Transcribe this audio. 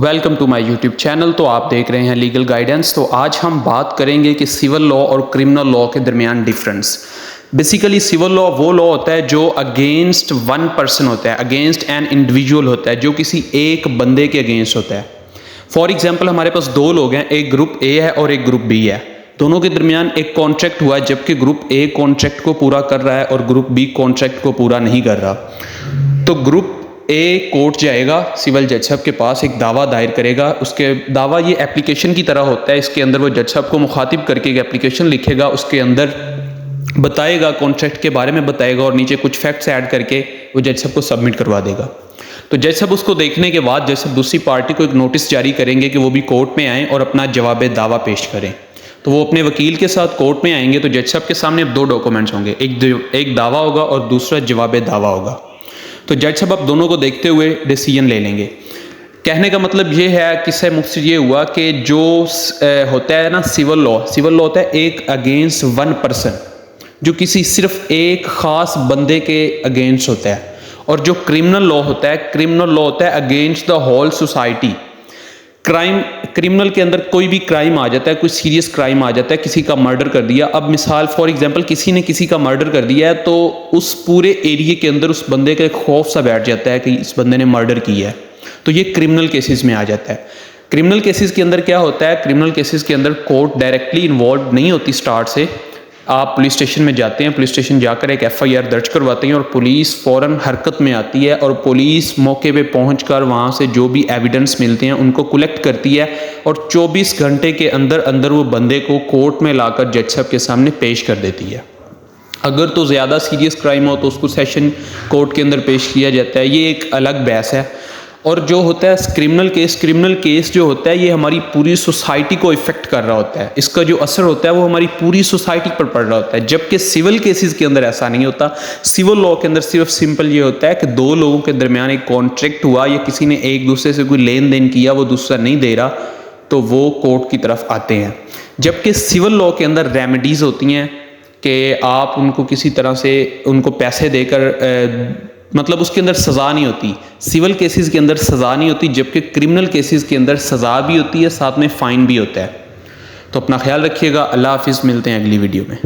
Welcome to my YouTube channel. तो आप देख रहे हैं लीगल गाइडेंस। तो आज हम बात करेंगे कि सिविल लॉ और क्रिमिनल लॉ के दरमियान डिफरेंस। बेसिकली सिविल लॉ वो लॉ होता है जो अगेंस्ट वन पर्सन होता है, अगेंस्ट एन इंडिविजुअल होता है, जो किसी एक बंदे के अगेंस्ट होता है। फॉर एग्जाम्पल हमारे पास दो लोग हैं, एक ग्रुप ए है और एक ग्रुप बी है। दोनों के दरमियान एक कॉन्ट्रैक्ट हुआ है, जबकि ग्रुप ए कॉन्ट्रैक्ट को पूरा कर रहा है और ग्रुप बी कॉन्ट्रैक्ट को पूरा नहीं कर रहा। तो ग्रुप ए कोर्ट जाएगा, सिविल जज साहब के पास एक दावा दायर करेगा। उसके दावा ये एप्लीकेशन की तरह होता है, इसके अंदर वो जज साहब को मुखातिब करके एक एप्लीकेशन लिखेगा, उसके अंदर बताएगा, कॉन्ट्रैक्ट के बारे में बताएगा और नीचे कुछ फैक्ट्स ऐड करके वो जज साहब को सबमिट करवा देगा। तो जज साहब उसको देखने के बाद जज साहब दूसरी पार्टी को एक नोटिस जारी करेंगे कि वो भी कोर्ट में आएँ और अपना जवाब दावा पेश करें। तो वो अपने वकील के साथ कोर्ट में आएंगे। तो जज साहब के सामने अब दो डॉक्यूमेंट्स होंगे, एक दावा होगा और दूसरा जवाब दावा होगा। तो जज साहब अब दोनों को देखते हुए डिसीजन ले लेंगे। कहने का मतलब ये है, किससे मुख्तसर ये हुआ कि जो होता है ना सिविल लॉ होता है एक अगेंस्ट वन पर्सन, जो किसी सिर्फ एक ख़ास बंदे के अगेंस्ट होता है। और जो क्रिमिनल लॉ होता है against the whole society. Criminal के अंदर कोई भी क्राइम आ जाता है, कोई सीरियस क्राइम आ जाता है, किसी का मर्डर कर दिया। अब मिसाल फॉर एग्जांपल किसी ने किसी का मर्डर कर दिया है, तो उस पूरे एरिया के अंदर उस बंदे का एक खौफ सा बैठ जाता है कि इस बंदे ने मर्डर किया है। तो ये क्रिमिनल केसेस में आ जाता है। क्रिमिनल केसेस के अंदर क्या होता है, क्रिमिनल केसेस के अंदर कोर्ट डायरेक्टली इन्वॉल्व नहीं होती स्टार्ट से। आप पुलिस स्टेशन में जाते हैं, पुलिस स्टेशन जाकर एक एफआईआर दर्ज करवाते हैं और पुलिस फ़ौरन हरकत में आती है और पुलिस मौके पे पहुंचकर वहां से जो भी एविडेंस मिलते हैं उनको कलेक्ट करती है और 24 घंटे के अंदर अंदर वो बंदे को कोर्ट में लाकर जज साहब के सामने पेश कर देती है। अगर तो ज़्यादा सीरियस क्राइम हो तो उसको सेशन कोर्ट के अंदर पेश किया जाता है, ये एक अलग बहस है। और जो होता है क्रिमिनल केस जो होता है ये हमारी पूरी सोसाइटी को इफेक्ट कर रहा होता है, इसका जो असर होता है वो हमारी पूरी सोसाइटी पर पड़ रहा होता है। जबकि सिविल केसेस के अंदर ऐसा नहीं होता। सिविल लॉ के अंदर सिर्फ सिंपल ये होता है कि दो लोगों के दरमियान एक कॉन्ट्रैक्ट हुआ या किसी ने एक दूसरे से कोई लेन देन किया, वो दूसरा नहीं दे रहा, तो वो कोर्ट की तरफ आते हैं। जबकि सिविल लॉ के अंदर रेमेडीज होती हैं कि आप उनको किसी तरह से उनको पैसे देकर मतलब उसके अंदर सज़ा नहीं होती। सिविल केसेस के अंदर सज़ा नहीं होती, जबकि क्रिमिनल केसेस के अंदर सज़ा भी होती है, साथ में फ़ाइन भी होता है। तो अपना ख्याल रखिएगा। अल्लाह हाफिज़, मिलते हैं अगली वीडियो में।